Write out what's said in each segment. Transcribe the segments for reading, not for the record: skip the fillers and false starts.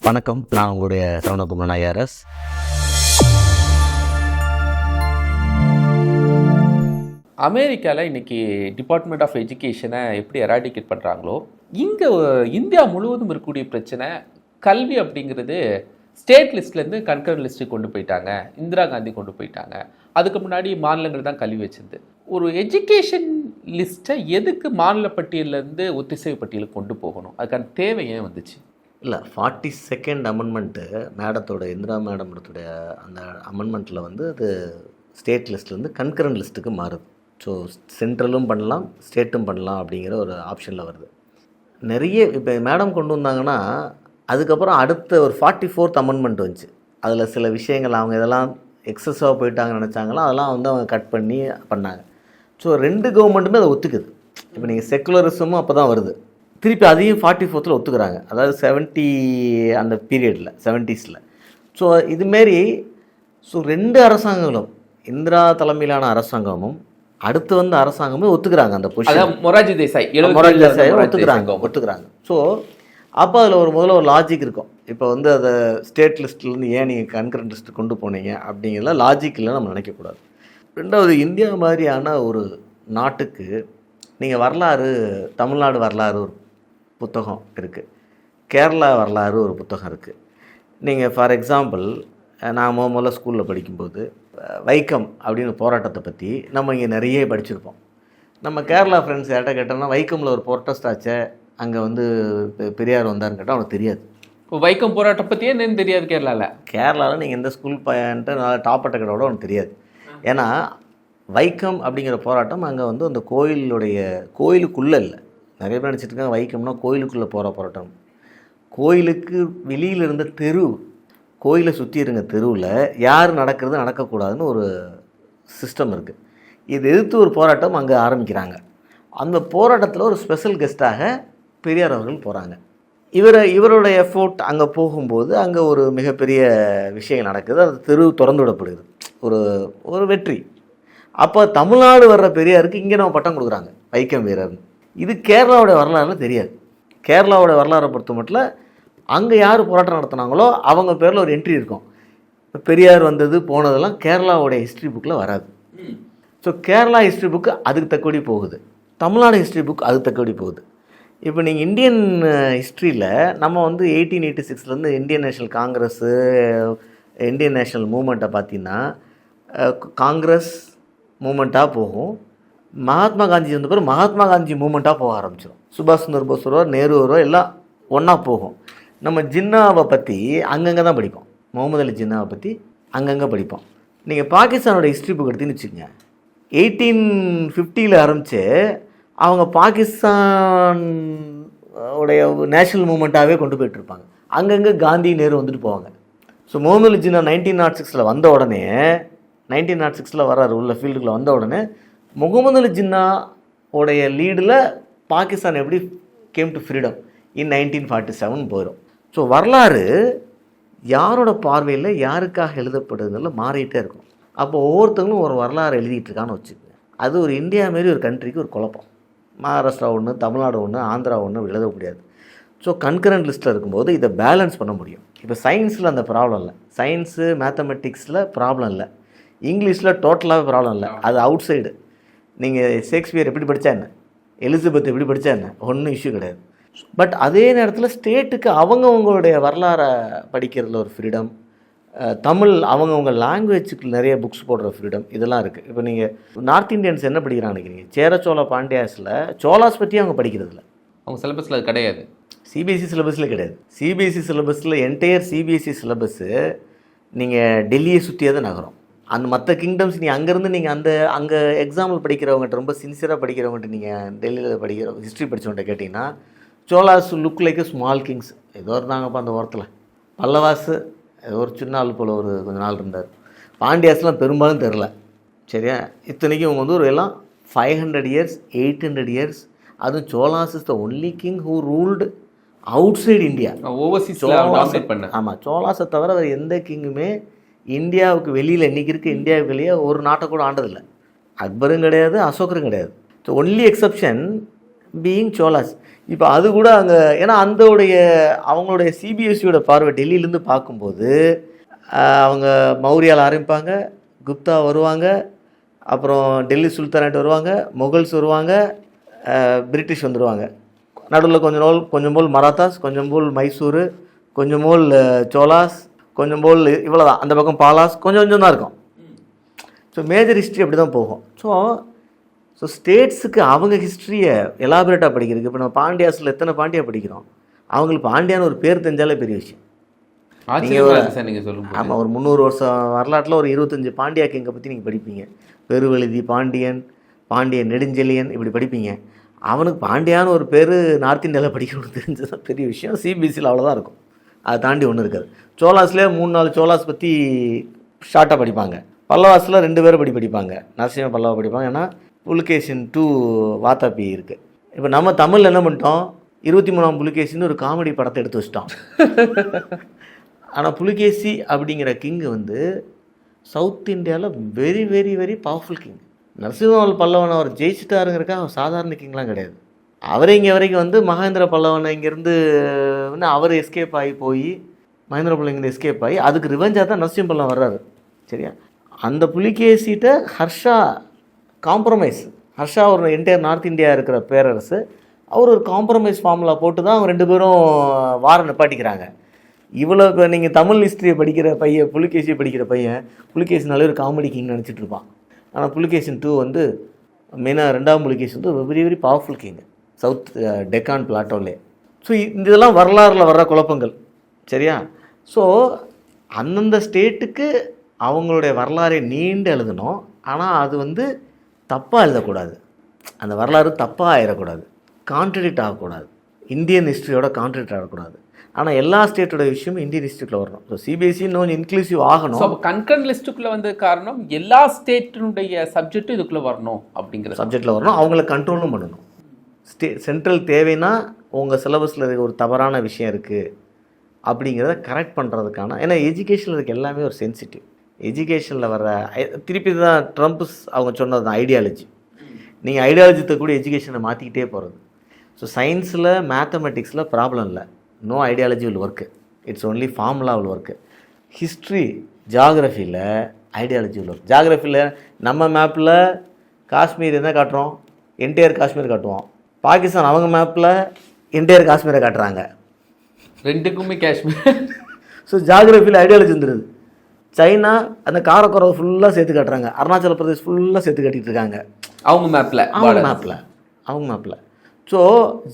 வணக்கம், நான் உங்களுடைய சரவணகுமார் ஐஆர்எஸ். அமெரிக்காவில் இன்றைக்கி டிபார்ட்மெண்ட் ஆஃப் எஜுகேஷனை எப்படி எராடிகேட் பண்ணுறாங்களோ, இங்கே இந்தியா முழுவதும் இருக்கக்கூடிய பிரச்சனை கல்வி அப்படிங்கிறது ஸ்டேட் லிஸ்ட்லேருந்து கன்கரண்ட் லிஸ்ட்டுக்கு கொண்டு போயிட்டாங்க. இந்திரா காந்தி கொண்டு போயிட்டாங்க. அதுக்கு முன்னாடி மாநிலங்கள் தான் கல்வி வச்சிருந்து. ஒரு எஜுகேஷன் லிஸ்ட்டை எதுக்கு மாநில பட்டியலேருந்து ஒத்திசைவு பட்டியலுக்கு கொண்டு போகணும்? அதுக்கான தேவை ஏன் வந்துச்சு? இல்லை, 42nd அமெண்ட்மெண்ட்டு மேடத்தோட இந்திரா மேடத்தோடைய அந்த அமெண்ட்மெண்ட்டில் வந்து அது ஸ்டேட் லிஸ்ட்லேருந்து கன்கரண்ட் லிஸ்ட்டுக்கு மாறுது. ஸோ சென்ட்ரலும் பண்ணலாம், ஸ்டேட்டும் பண்ணலாம் அப்படிங்கிற ஒரு ஆப்ஷனில் வருது. நிறைய இப்போ மேடம் கொண்டு வந்தாங்கன்னா அதுக்கப்புறம் அடுத்த ஒரு 44th அமெண்ட்மெண்ட் வந்துச்சு. அதில் சில விஷயங்கள் அவங்க இதெல்லாம் எக்ஸஸாக போயிட்டாங்கன்னு நினச்சாங்களோ அதெல்லாம் வந்து அவங்க கட் பண்ணி பண்ணாங்க. ஸோ 2 கவர்மெண்ட்டுமே அதை ஒத்துக்குது. இப்போ நீங்கள் செக்குலரிசமும் அப்போ தான் வருது. திருப்பி அதையும் 44th ஒத்துக்கிறாங்க. அதாவது 70 அந்த பீரியடில் 70s. ஸோ இதுமாரி 2 அரசாங்கங்களும், இந்திரா தலைமையிலான அரசாங்கமும் அடுத்து வந்த அரசாங்கமும் ஒத்துக்கிறாங்க. அந்த பொசிஷன் மொரார்ஜி தேசாய் ஒத்துக்கிறாங்க. ஸோ அப்போ அதில் முதல்ல ஒரு லாஜிக் இருக்கும். இப்போ வந்து அதை ஸ்டேட் லிஸ்ட்லேருந்து ஏன் நீங்கள் கன்கரண்ட் லிஸ்ட்டு கொண்டு போனீங்க அப்படிங்கிறத லாஜிக் இல்லை நம்ம நினைக்கக்கூடாது. ரெண்டாவது, இந்தியா மாதிரியான ஒரு நாட்டுக்கு நீங்கள் வரலாறு, தமிழ்நாடு வரலாறு ஒரு புத்தகம் இருக்குது, கேரளா வரலாறு ஒரு புத்தகம் இருக்குது. நீங்கள் ஃபார் எக்ஸாம்பிள், நான் முதல்ல ஸ்கூலில் படிக்கும்போது வைக்கம் அப்படின்னு போராட்டத்தை பற்றி நம்ம இங்கே நிறைய படிச்சிருப்போம். நம்ம கேரளா ஃப்ரெண்ட்ஸ் யார்கிட்ட கேட்டோம்னா வைக்கமில் ஒரு ப்ரொட்டஸ்ட் ஆச்சு, அங்கே வந்து பெரியார் வந்தாருன்னு கேட்டால் அவனுக்கு தெரியாது. இப்போ வைக்கம் போராட்டம் பற்றியே என்னன்னு தெரியாது. கேரளாவில் நீங்கள் எந்த ஸ்கூல் பையன்ட்டு நல்லா டாப்பட்ட கடோட அவனுக்கு தெரியாது. ஏன்னா வைக்கம் அப்படிங்கிற போராட்டம் அங்கே வந்து அந்த கோயிலுக்குள்ளே இல்லை. நிறைய பேர் நினச்சிட்டு இருக்காங்க வைக்கம்னா கோயிலுக்குள்ளே போகிற போராட்டம். கோயிலுக்கு வெளியில் இருந்த தெரு, கோயிலை சுற்றி இருந்த தெருவில் யார் நடக்கிறது நடக்கக்கூடாதுன்னு ஒரு சிஸ்டம் இருக்குது. இது எதிர்த்து ஒரு போராட்டம் அங்கே ஆரம்பிக்கிறாங்க. அந்த போராட்டத்தில் ஒரு ஸ்பெஷல் கெஸ்ட்டாக பெரியார் அவர்கள் போகிறாங்க. இவருடைய எஃபோர்ட் அங்கே போகும்போது அங்கே ஒரு மிகப்பெரிய விஷயம் நடக்குது. அது தெரு திறந்து விடப்படுது. ஒரு வெற்றி. அப்போ தமிழ்நாடு வர்ற பெரியாருக்கு இங்கே நம்ம பட்டம் கொடுக்குறாங்க, வைக்கம் வீரர்னு. இது கேரளாவுடைய வரலாறுல தெரியாது. கேரளாவோட வரலாறை பொறுத்த மட்டும் அங்கே யார் போராட்டம் நடத்தினாங்களோ அவங்க பேரில் ஒரு என்ட்ரி இருக்கும். பெரியார் வந்தது போனதெல்லாம் கேரளாவோடைய ஹிஸ்ட்ரி புக்கில் வராது. ஸோ கேரளா ஹிஸ்ட்ரி புக்கு அதுக்கு தக்கபடி போகுது, தமிழ்நாடு ஹிஸ்ட்ரி புக் அதுக்கு தக்கபடி போகுது. இப்போ நீங்கள் இந்தியன் ஹிஸ்ட்ரியில் நம்ம வந்து 1886 இந்தியன் நேஷனல் காங்கிரஸ்ஸு, இந்தியன் நேஷனல் மூமெண்ட்டை பார்த்தீங்கன்னா காங்கிரஸ் மூமெண்ட்டாக போகும். மகாத்மா காந்தி வந்த பிறகு மகாத்மா காந்தி மூமெண்ட்டாக போக ஆரம்பிச்சிடும். சுபாஷ் சந்திர போஸ் வருவார், நேரு வருவார், எல்லாம் ஒன்றா போகும். நம்ம ஜின்னாவை பற்றி அங்கங்கே தான் படிப்போம். முகமது அலி ஜின்னாவை பற்றி அங்கங்கே படிப்போம். நீங்கள் பாகிஸ்தானோட ஹிஸ்ட்ரி புக் எடுத்துன்னு வச்சுக்கோங்க, 1850 ஆரம்பித்து அவங்க பாகிஸ்தான் உடைய நேஷ்னல் மூமெண்ட்டாகவே கொண்டு போய்ட்டுருப்பாங்க. அங்கங்கே காந்தி நேரு வந்துட்டு போவாங்க. ஸோ முகமது அலி ஜின்னா 1906 வந்த உடனே, 1906 வர்றாரு உள்ள ஃபீல்டுக்குள்ளே வந்த உடனே முகமது அலி ஜின்னா உடைய லீடில் பாகிஸ்தான் எப்படி கேம் டு ஃப்ரீடம் இன் 1947 போயிடும். ஸோ வரலாறு யாரோட பார்வையில் யாருக்காக எழுதப்படுதுல மாறிட்டே இருக்கும். அப்போ ஒவ்வொருத்தங்களும் ஒரு வரலாறு எழுதிட்டு இருக்கான்னு வச்சுக்கோங்க. அது ஒரு இந்தியா மாரி ஒரு கண்ட்ரிக்கு ஒரு குழப்பம். மகாராஷ்டிரா ஒன்று, தமிழ்நாடு ஒன்று, ஆந்திரா ஒன்று எழுத முடியாது. ஸோ கன்கரண்ட் லிஸ்ட்டில் இருக்கும்போது இதை பேலன்ஸ் பண்ண முடியும். இப்போ சயின்ஸில் அந்த ப்ராப்ளம் இல்லை, சயின்ஸு மேத்தமெட்டிக்ஸில் ப்ராப்ளம் இல்லை, இங்கிலீஷில் டோட்டலாகவே ப்ராப்ளம் இல்லை. அது அவுட் சைடு. நீங்கள் ஷேக்ஸ்பியர் எப்படி படித்தா என்ன, எலிசபெத் எப்படி படித்தா என்ன, ஒன்றும் இஷ்யூ கிடையாது. பட் அதே நேரத்தில் ஸ்டேட்டுக்கு அவங்கவுங்களுடைய வரலாறை படிக்கிறதுல ஒரு ஃப்ரீடம், தமிழ் அவங்கவுங்க லாங்குவேஜுக்கு நிறைய புக்ஸ் போடுற ஃப்ரீடம், இதெல்லாம் இருக்குது. இப்போ நீங்கள் நார்த் இந்தியன்ஸ் என்ன படிக்கிறான்னு நினைக்கிறீங்க? சேர சோழ பாண்டியாஸில் சோலாஸ் பற்றி அவங்க படிக்கிறதில்ல. அவங்க சிலபஸில் அது கிடையாது. சிபிஎஸ்சி சிலபஸில் கிடையாது. சிபிஎஸ்சி சிலபஸில் என்டையர் சிபிஎஸ்சி சிலபஸ்ஸு நீங்கள் டெல்லியை சுற்றியே தான் நகரும். அந்த மற்ற கிங்டம்ஸ் நீங்கள் அங்கேருந்து நீங்கள் அங்கே எக்ஸாம்பிள் படிக்கிறவங்ககிட்ட, ரொம்ப சின்சியராக படிக்கிறவங்ககிட்ட, நீங்கள் டெல்லியில் படிக்கிற ஹிஸ்ட்ரி படித்தவங்ககிட்ட கேட்டிங்கன்னா Cholas look like small Kings, ஏதோ இருந்தாங்கப்பா அந்த ஓரத்தில். பல்லவாஸு ஏதோ ஒரு சின்ன ஆள் போல் ஒரு கொஞ்ச நாள் இருந்தார். பாண்டியாஸ்லாம் பெரும்பாலும் தெரில. சரியா? இத்தனைக்கும் இவங்க வந்து ஒரு எல்லாம் 500 years 800 years. அதுவும் Cholas is the only king who ruled out side India. ஆமாம், சோலாஸை தவிர வேறு எந்த கிங்குமே இந்தியாவுக்கு வெளியில் இன்றைக்கி இருக்க இந்தியாவுக்கு வெளியே ஒரு நாட்டை கூட ஆண்டதில்லை. அக்பரும் கிடையாது, அசோகரும் கிடையாது. So only exception being Cholas. இப்போ அது கூட அங்கே ஏன்னா அவங்களுடைய சிபிஎஸ்சியோட பார்வை டெல்லியிலேருந்து பார்க்கும்போது அவங்க மௌரியால் ஆரம்பிப்பாங்க, குப்தா வருவாங்க, அப்புறம் டெல்லி சுல்தானேட் வருவாங்க, முகல்ஸ் வருவாங்க, பிரிட்டிஷ் வந்துடுவாங்க. நடுவில் கொஞ்சம் போல் மராத்தாஸ், கொஞ்சம் போல் மைசூர், கொஞ்சம் போல் சோலாஸ், கொஞ்சம் போல் இவ்வளோ தான். அந்த பக்கம் பாலாஸ் கொஞ்சம் தான் இருக்கும். ஸோ மேஜர் ஹிஸ்ட்ரி அப்படி தான் போகும். ஸோ ஸ்டேட்ஸுக்கு அவங்க ஹிஸ்ட்ரியை எலாபரேட்டாக படிக்கிறதுக்கு இப்போ நம்ம பாண்டியாஸில் எத்தனை பாண்டியா படிக்கிறோம், அவங்களுக்கு பாண்டியான்னு ஒரு பேர் தெரிஞ்சாலே பெரிய விஷயம். நீங்கள் சொல்லுங்கள். ஆமாம், ஒரு 300 வருஷம் வரலாற்றில் ஒரு 25 பாண்டியா கிங்கை பற்றி நீங்கள் படிப்பீங்க. பெருவழுதி பாண்டியன், பாண்டியன் நெடுஞ்செழியன், இப்படி படிப்பீங்க. அவனுக்கு பாண்டியான்னு ஒரு பேர் நார்த் இந்தியாவில் படிக்கணும்னு தெரிஞ்சதான் பெரிய விஷயம். சிபிஎஸ்சியில் அவ்வளோதான் இருக்கும், அதை தாண்டி ஒன்றும் இருக்காது. சோலாஸ்லேயே 3-4 சோலாஸ் பற்றி ஷார்ட்டாக படிப்பாங்க. பல்லவாஸில் 2 பேரை படிப்பாங்க. நரசிம்ம பல்லவா படிப்பாங்க. ஏன்னா புலிகேசின் 2 வாத்தாப்பி இருக்குது. இப்போ நம்ம தமிழில் என்ன பண்ணிட்டோம், 23ஆம் புலிகேசின்னு ஒரு காமெடி படத்தை எடுத்து வச்சிட்டோம். ஆனால் புலிகேசி அப்படிங்கிற கிங்கு வந்து சவுத் இந்தியாவில் very very very powerful king. Narasimha Pallavan அவர் ஜெயிச்சிட்டாருங்கிறக்கா அவர் சாதாரண கிங்லாம் கிடையாது. அவரே இங்கே வரைக்கும் வந்து மகேந்திர பல்லவனை இங்கேருந்து அவர் எஸ்கேப் ஆகி போய் மகேந்திர பல்லவன் இங்கே எஸ்கேப் ஆகி அதுக்கு ரிவெஞ்சாக தான் நரசிம்ம பல்லவன் வர்றாரு. சரியா? அந்த புலிகேசிட்ட ஹர்ஷா காம்ப்ரமைஸ். ஹர்ஷா ஒரு என்டையர் நார்த் இந்தியா இருக்கிற பேரரசு, அவர் ஒரு காம்ப்ரமைஸ் ஃபார்முலா போட்டு தான் அவங்க 2 பேரும் வாரம் நிப்பாட்டிக்கிறாங்க. இவ்வளோ இப்போ நீங்கள் தமிழ் ஹிஸ்ட்ரியை படிக்கிற பையன், புலிகேசியை படிக்கிற பையன் புலிகேசினாலே ஒரு காமெடி கிங் நினச்சிட்டு இருப்பான். ஆனால் புலிகேசின் 2 வந்து மெயினாக 2ஆம் புலிகேசி வந்து very very powerful king south Deccan பிளாட்டோலே. ஸோ இதெல்லாம் வரலாறில் வர்ற குழப்பங்கள். சரியா? ஸோ அந்தந்த ஸ்டேட்டுக்கு அவங்களுடைய வரலாறை நீண்டு எழுதணும். ஆனால் அது வந்து தப்பாக எழுதக்கூடாது. அந்த வரலாறு தப்பாக ஆயிடக்கூடாது, கான்ட்ரடிக்ட் ஆகக்கூடாது, இந்தியன் ஹிஸ்ட்ரியோட கான்ட்ரடிக்ட் ஆகக்கூடாது. ஆனால் எல்லா ஸ்டேட்டோட விஷயமும் இந்தியன் ஹிஸ்ட்ரிக்குள்ளே வரணும். ஸோ சிபிஎஸ்சி இன்னும் இன்க்ளூசிவ் ஆகணும். ஸோ கன்கரண்ட் லிஸ்ட்டுக்குள்ளே வந்து காரணம் எல்லா ஸ்டேட்டினுடைய சப்ஜெக்டும் இதுக்குள்ளே வரணும் அப்படிங்கிற சப்ஜெக்டில் வரணும். அவங்கள கண்ட்ரோலும் பண்ணணும். சென்ட்ரல் தேவைன்னா உங்கள் சிலபஸில் ஒரு தவறான விஷயம் இருக்குது அப்படிங்கிறத கரெக்ட் பண்ணுறதுக்கான, ஏன்னா எஜுகேஷனில் இருக்க எல்லாமே ஒரு சென்சிட்டிவ். எஜுகேஷனில் வர திருப்பி தான் ட்ரம்ப்ஸ் அவங்க சொன்னது தான் ஐடியாலஜி. நீங்கள் ஐடியாலஜி கூட எஜுகேஷனை மாற்றிக்கிட்டே போகிறது. ஸோ சயின்ஸில் மேத்தமெட்டிக்ஸில் ப்ராப்ளம் இல்லை, no ideology will work, it's only formula will work. History ஜியாகிரஃபியில் ஐடியாலஜி வில் ஒர்க். ஜியாகிரஃபியில் நம்ம மேப்பில் காஷ்மீர் என்ன காட்டுறோம், என்டையர் காஷ்மீர் காட்டுவோம். பாகிஸ்தான் அவங்க மேப்பில் என்டையர் காஷ்மீரை காட்டுறாங்க. 2க்குமே காஷ்மீர். ஸோ ஜியாகிரஃபியில் ஐடியாலஜி வந்துடுது. சைனா அந்த காரக்குறவை ஃபுல்லாக சேர்த்து காட்டுறாங்க, அருணாச்சல பிரதேஷ் ஃபுல்லாக சேர்த்து காட்டிகிட்டு இருக்காங்க அவங்க மேப்பில். ஸோ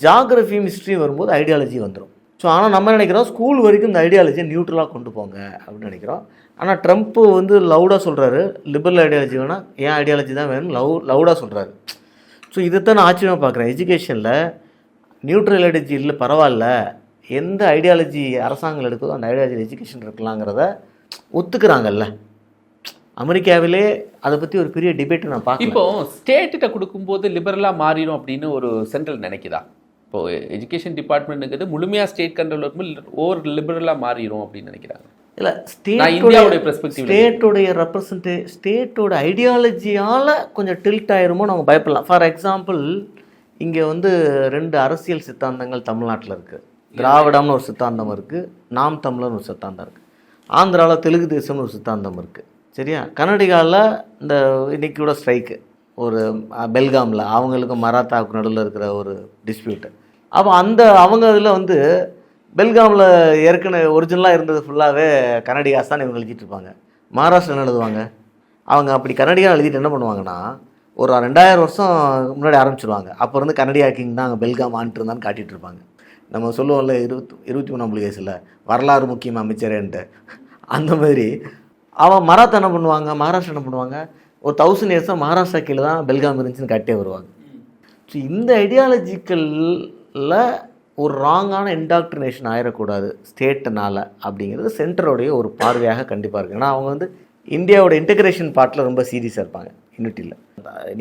ஜியாகிரஃபியும் ஹிஸ்ட்ரியும் வரும்போது ஐடியாலஜி வந்துடும். ஸோ ஆனால் நம்ம நினைக்கிறோம் ஸ்கூல் வரைக்கும் இந்த ஐடியாலஜியை நியூட்ரலாக கொண்டு போங்க அப்படின்னு நினைக்கிறோம். ஆனால் ட்ரம்ப்பு வந்து லவுடாக சொல்கிறாரு, லிபரல் ஐடியாலஜி வேணால் ஏன் ஐடியாலஜி தான் வேணும் லவுடாக சொல்கிறாரு. ஸோ இதைத்தான் நான் ஆச்சரியமாக பார்க்குறேன். எஜுகேஷனில் நியூட்ரல் ஐடியாலஜி இல்லை பரவாயில்ல, எந்த ஐடியாலஜி அரசாங்கம் எடுக்குதோ அந்த ஐடியாலஜி எஜுகேஷன் இருக்கலாங்கிறத ஒத்துக்கிறாங்கல்ல. அமெரிக்காவிலே அதை பற்றி ஒரு பெரிய டிபேட் நான் பார்க்கல. இப்போ ஸ்டேட்டிட்ட கொடுக்கும்போது லிபரலாக மாறிடும் அப்படின்னு ஒரு சென்ட்ரல் நினைக்குதா? இப்போது எஜுகேஷன் டிபார்ட்மெண்ட்டுங்கிறது முழுமையாக ஸ்டேட் கண்ட்ரோல் இருக்கும்போது ஓவர் லிபரலாக மாறிடும் அப்படின்னு நினைக்கிறாங்க. இல்லை, இந்தியாவுடைய பெர்ஸ்பெக்டிவ் ஸ்டேட்டோட ஐடியாலஜியால் கொஞ்சம் டில்ட் ஆயிருமோ நம்ம பயப்படலாம். ஃபார் எக்ஸாம்பிள், இங்கே வந்து 2 அரசியல் சித்தாந்தங்கள் தமிழ்நாட்டில் இருக்குது. திராவிடம்னு ஒரு சித்தாந்தம் இருக்குது, நாம் தமிழர்னு ஒரு சித்தாந்தம் இருக்குது. ஆந்திராவில் தெலுங்கு தேசம்னு ஒரு சித்தாந்தம் இருக்குது. சரியா? கர்நாடகாவில் இந்த இன்னைக்கு கூட ஸ்ட்ரைக்கு ஒரு பெல்காமில் அவங்களுக்கும் மராத்தாவுக்கு நடுவில் இருக்கிற ஒரு டிஸ்பியூட்டு. அப்போ அவங்க இதில் வந்து பெல்காமில் ஏற்கனவே ஒரிஜினலாக இருந்தது ஃபுல்லாகவே கர்நாடகாஸ் தான் இவங்க எழுதிட்டு இருப்பாங்க. மகாராஷ்டிரா என்ன எழுதுவாங்க, அவங்க அப்படி கர்நாடகா எழுதிட்டு என்ன பண்ணுவாங்கன்னா ஒரு 2000 வருஷம் முன்னாடி ஆரம்பிச்சிருவாங்க. அப்போ இருந்து கர்நாடகா கிங் தான் அங்கே பெல்காம் ஆண்டு இருந்தான்னு காட்டிகிட்டு இருப்பாங்க. நம்ம சொல்லுவோம்ல 23ஆம் புலிகேசில் வரலாறு முக்கியம் அமைச்சரேன்ட்டு, அந்த மாதிரி அவன் மராத்தா என்ன பண்ணுவாங்க, மகாராஷ்டிரா என்ன பண்ணுவாங்க, ஒரு 1000 இயர்ஸாக மகாராஷ்டிரா கீழே தான் பெல்காம் இருந்துச்சுன்னு காட்டே வருவாங்க. ஸோ இந்த ஐடியாலஜிக்கலில் ஒரு ராங்கான இன்டாக்ட்ரினேஷன் ஆயிடக்கூடாது ஸ்டேட்டுனால் அப்படிங்கிறது சென்டரோடைய ஒரு பார்வையாக கண்டிப்பாக இருக்குது. ஏன்னா அவங்க வந்து இந்தியாவோட இன்டெகிரேஷன் பார்ட்டில் ரொம்ப சீரியஸாக இருப்பாங்க, யூனிட்டியில்.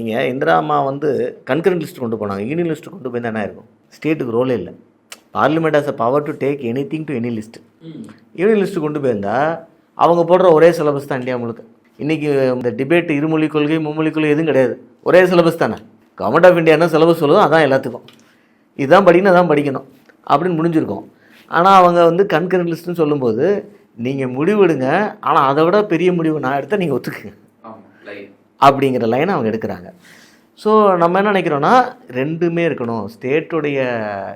நீங்கள் இந்திரா அம்மா வந்து கன்கரண்ட் லிஸ்ட் கொண்டு போனாங்க, யூனியன் லிஸ்ட்டு கொண்டு போய் என்ன இருக்கும், ஸ்டேட்டுக்கு ரோலே இல்லை. Parliament has a power to take any thing to any list. Union list கொண்டு போயிருந்தால் அவங்க போடுற ஒரே சிலபஸ் தான் இந்தியா முழுக்க. இன்றைக்கி இந்த டிபேட் இருமொழி கொள்கை மும்மொழி கொள்கை எதுவும் கிடையாது, ஒரே சிலபஸ் தானே. கவர்மெண்ட் ஆஃப் இந்தியா என்ன சிலபஸ் சொல்லுதோ அதான் எல்லாத்துக்கும். இதுதான் படிக்கணும் அதான் படிக்கணும் அப்படின்னு முடிஞ்சிருக்கும். ஆனால் அவங்க வந்து கன்கரண்ட் லிஸ்ட்டுன்னு சொல்லும்போது நீங்கள் முடிவெடுங்க, ஆனால் அதை விட பெரிய முடிவு நான் எடுத்தால் நீங்கள் ஒத்துக்குங்க அப்படிங்கிற லைனை அவங்க எடுக்கிறாங்க. ஸோ நம்ம என்ன நினைக்கிறோன்னா ரெண்டுமே இருக்கணும். ஸ்டேட்டுடைய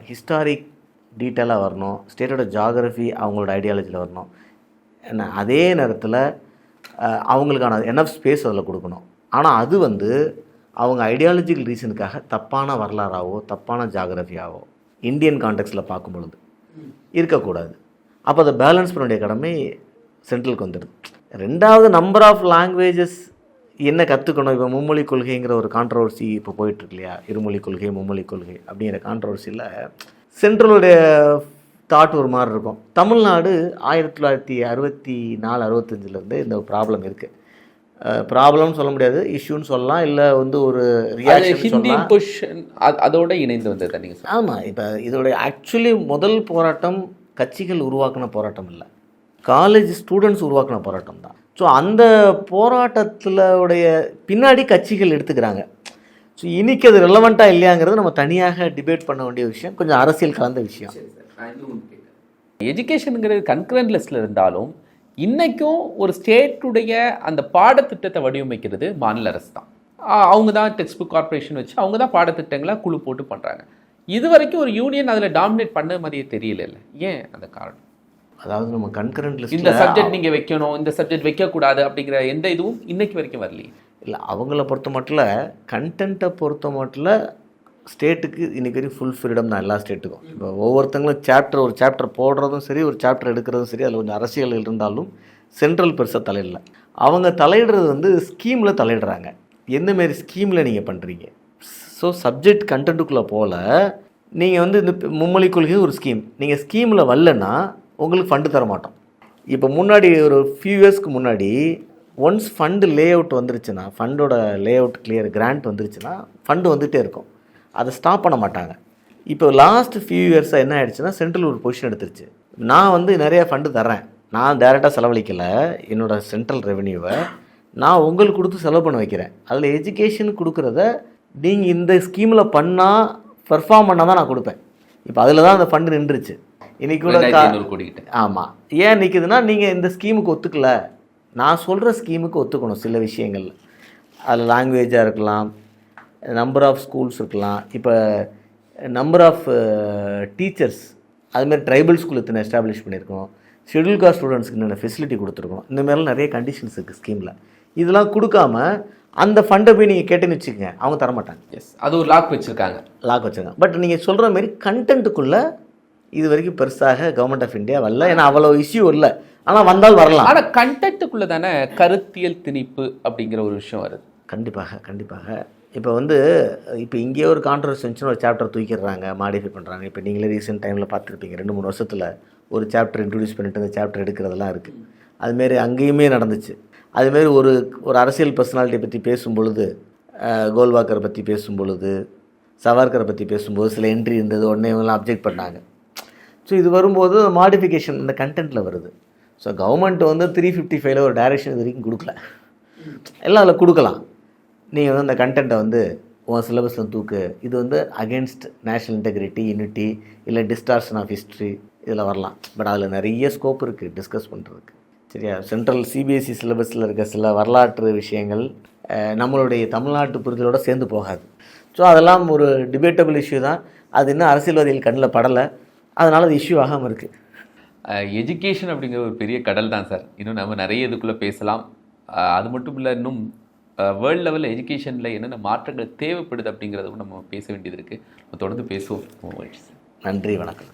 ஹிஸ்டாரிக் டீட்டெயிலாக வரணும், ஸ்டேட்டோட ஜாகிரஃபி அவங்களோட ஐடியாலஜியில் வரணும், என்ன அதே நேரத்தில் அவங்களுக்கான எனஃப் ஸ்பேஸ் அதில் கொடுக்கணும். ஆனால் அது வந்து அவங்க ஐடியாலஜிக்கல் ரீசனுக்காக தப்பான வரலாறாவோ தப்பான ஜாகிரஃபியாவோ இந்தியன் கான்டெக்ஸ்டில் பார்க்கும் பொழுது இருக்கக்கூடாது. அப்போ அதை பேலன்ஸ் பண்ண வேண்டிய கடமை சென்ட்ரலுக்கு வந்துடுது. ரெண்டாவது, நம்பர் ஆஃப் லாங்குவேஜஸ் என்ன கற்றுக்கணும். இப்போ மும்மொழி கொள்கைங்கிற ஒரு கான்ட்ரவர்சி இப்போ போயிட்டுருக்கு இல்லையா, இருமொழி கொள்கை மும்மொழி கொள்கை அப்படிங்கிற கான்ட்ரவர்சியில் சென்ட்ரலுடைய தாட் ஒரு மாதிரி இருக்கும். தமிழ்நாடு 1964-65 இந்த ப்ராப்ளம் இருக்குது. ப்ராப்ளம்னு சொல்ல முடியாது, இஷ்யூன்னு சொல்லலாம், இல்லை வந்து ஒரு ரியாக்ஷன் அதோட இணைந்து வந்தது நீங்கள். ஆமாம், இப்போ இதோடைய ஆக்சுவலி முதல் போராட்டம் கட்சிகள் உருவாக்கின போராட்டம் இல்லை, காலேஜ் ஸ்டூடெண்ட்ஸ் உருவாக்கின போராட்டம் தான். ஸோ அந்த போராட்டத்தில் உடைய பின்னாடி கட்சிகள் எடுத்துக்கிறாங்க. ஸோ இன்றைக்கி அது ரெலவெண்ட்டாக இல்லையாங்கிறது நம்ம தனியாக டிபேட் பண்ண வேண்டிய விஷயம், கொஞ்சம் அரசியல் கலந்த விஷயம். எஜுகேஷனுங்கிறது கன்கரண்ட் லிஸ்ட்டில் இருந்தாலும் இன்றைக்கும் ஒரு ஸ்டேட்டுடைய அந்த பாடத்திட்டத்தை வடிவமைக்கிறது மாநில அரசு தான். அவங்க தான் டெக்ஸ்ட் புக் கார்பரேஷன் வச்சு அவங்க தான் பாடத்திட்டங்களை குழு போட்டு பண்ணுறாங்க. இது வரைக்கும் ஒரு யூனியன் அதில் டாமினேட் பண்ண மாதிரியே தெரியல. ஏன் அந்த காரணம்? அதாவது நம்ம கன்கரண்ட் லிஸ்ட் இந்த சப்ஜெக்ட் நீங்கள் வைக்கணும், இந்த சப்ஜெக்ட் வைக்கக்கூடாது அப்படிங்கிற எந்த இதுவும் இன்னைக்கு வரைக்கும் வரலையே. இல்லை, அவங்கள பொறுத்த மட்டும் கண்டென்ட்டை பொறுத்த மட்டும் ஸ்டேட்டுக்கு இன்றைக்கி வரைக்கும் ஃபுல் ஃப்ரீடம் தான் எல்லா ஸ்டேட்டுக்கும். இப்போ ஒவ்வொருத்தங்களும் ஒரு சாப்டர் போடுறதும் சரி, ஒரு சாப்டர் எடுக்கிறதும் சரி, அதில் கொஞ்சம் அரசியல் இருந்தாலும் சென்ட்ரல் பெருசாக தலையிடல. அவங்க தலையிடுறது வந்து ஸ்கீமில் தலையிடுறாங்க. எந்தமாரி ஸ்கீமில் நீங்கள் பண்ணுறீங்க. ஸோ சப்ஜெக்ட் கண்டென்ட்டுக்குள்ளே போல் நீங்கள் வந்து இந்த மும்மொழி கொள்கை ஒரு ஸ்கீம், நீங்கள் ஸ்கீமில் வரலன்னா உங்களுக்கு ஃபண்டு தர மாட்டோம். இப்போ முன்னாடி ஒரு ஃபியூ இயர்ஸ்க்கு முன்னாடி ஒன்ஸ் ஃபண்டு லே அவுட் வந்துருச்சுன்னா, ஃபண்டோட லே அவுட் கிளியர் கிராண்ட் வந்துருச்சுன்னா ஃபண்டு வந்துகிட்டே இருக்கும், அதை ஸ்டாப் பண்ண மாட்டாங்க. இப்போ லாஸ்ட் ஃபியூ இயர்ஸாக என்ன ஆகிடுச்சுன்னா சென்ட்ரல் ஒரு பொசிஷன் எடுத்துருச்சு. நான் வந்து நிறையா ஃபண்டு தரேன், நான் டேரெக்டாக செலவழிக்கலை, என்னோடய சென்ட்ரல் ரெவென்யூவை நான் உங்களுக்கு கொடுத்து செலவு பண்ண வைக்கிறேன். அதில் எஜுகேஷன் கொடுக்குறத நீங்கள் இந்த ஸ்கீமில் பண்ணால் பெர்ஃபார்ம் பண்ணால் தான் நான் கொடுப்பேன். இப்போ அதில் தான் அந்த ஃபண்டு நின்றுச்சு. இன்றைக்கி கூட ஆமாம், ஏன் நிற்குதுன்னா நீங்கள் இந்த ஸ்கீமுக்கு ஒத்துக்கல, நான் சொல்கிற ஸ்கீமுக்கு ஒத்துக்கணும். சில விஷயங்கள் அதில் லாங்குவேஜாக இருக்கலாம், நம்பர் ஆஃப் ஸ்கூல்ஸ் இருக்கலாம், இப்போ நம்பர் ஆஃப் டீச்சர்ஸ், அதுமாதிரி ட்ரைபல் ஸ்கூல் இத்தனை எஸ்டாப்ளிஷ் பண்ணியிருக்கோம், ஷெட்யூல் காஸ்ட் ஸ்டூடெண்ட்ஸ்க்கு என்னென்ன ஃபெசிலிட்டி கொடுத்துருக்கோம், இந்தமாரிலாம் நிறைய கண்டிஷன்ஸ் இருக்குது ஸ்கீமில். இதெல்லாம் கொடுக்காம அந்த ஃபண்டை போய் நீங்கள் கேட்டுன்னு வச்சுக்கோங்க, அவங்க தரமாட்டாங்க. அது ஒரு லாக் வச்சுருக்காங்க. பட் நீங்கள் சொல்கிற மாதிரி கண்டென்ட்டுக்குள்ளே இது வரைக்கும் பெருசாக கவர்மெண்ட் ஆஃப் இந்தியா வரல. ஏன்னா அவ்வளோ இஷ்யூ இல்லை, ஆனால் வந்தால் வரலாம். ஆனால் கண்டென்ட்டுக்குள்ளே தானே கருத்தியல் திணிப்பு அப்படிங்கிற ஒரு விஷயம் வருது. கண்டிப்பாக இப்போ வந்து இப்போ இங்கேயே ஒரு கான்ட்ரவர்சி வந்துச்சுன்னா ஒரு சாப்டர் தூக்கிடுறாங்க, மாடிஃபை பண்ணுறாங்க. இப்போ நீங்களே ரீசெண்ட் டைமில் பார்த்துருப்பீங்க, 2-3 வருஷத்தில் ஒரு சாப்டர் இன்ட்ரடியூஸ் பண்ணிட்டு அந்த சாப்டர் எடுக்கிறதெல்லாம் இருக்குது. அதுமாரி அங்கேயுமே நடந்துச்சு. அதுமாரி ஒரு அரசியல் பர்சனாலிட்டியை பற்றி பேசும் பொழுது, கோல்வாக்கரை பற்றி பேசும் பொழுது, சவார்கரை பற்றி பேசும்போது சில என்ட்ரி இருந்தது, உடனே இவங்களாம் அப்ஜெக்ட் பண்ணாங்க. ஸோ இது வரும்போது மாடிஃபிகேஷன் இந்த கண்டென்ட்டில் வருது. ஸோ கவர்மெண்ட் வந்து 355 ஒரு டைரெக்ஷன் இது வரைக்கும் கொடுக்கல, எல்லாம் அதில் கொடுக்கலாம். நீங்கள் வந்து அந்த கண்டென்ட்டை வந்து உன் சிலபஸில் தூக்கு, இது வந்து அகென்ஸ்ட் நேஷ்னல் இன்டெகிரிட்டி, யூனிட்டி, இல்லை டிஸ்டார்ஷன் ஆஃப் ஹிஸ்ட்ரி, இதில் வரலாம். பட் அதில் நிறைய ஸ்கோப் இருக்குது டிஸ்கஸ் பண்ணுறதுக்கு. சரியா, சென்ட்ரல் சிபிஎஸ்சி சிலபஸில் இருக்க சில வரலாற்று விஷயங்கள் நம்மளுடைய தமிழ்நாட்டு புரிதலோடு சேர்ந்து போகாது. ஸோ அதெல்லாம் ஒரு டிபேட்டபிள் இஷ்யூ தான். அது இன்னும் அரசியல்வாதிகள் கண்ணில் படலை, அதனால் அது இஷ்யூ ஆகாமல் இருக்குது. எஜுகேஷன் அப்படிங்கிற ஒரு பெரிய கடல் தான் சார். இன்னும் நம்ம நிறைய இதுக்குள்ளே பேசலாம். அது மட்டும் இல்லை, இன்னும் வேர்ல்டு லெவலில் எஜுகேஷனில் என்னென்ன மாற்றங்கள் தேவைப்படுது அப்படிங்கிறதும் நம்ம பேச வேண்டியது இருக்குது. தொடர்ந்து பேசுவோம். நன்றி, வணக்கம்.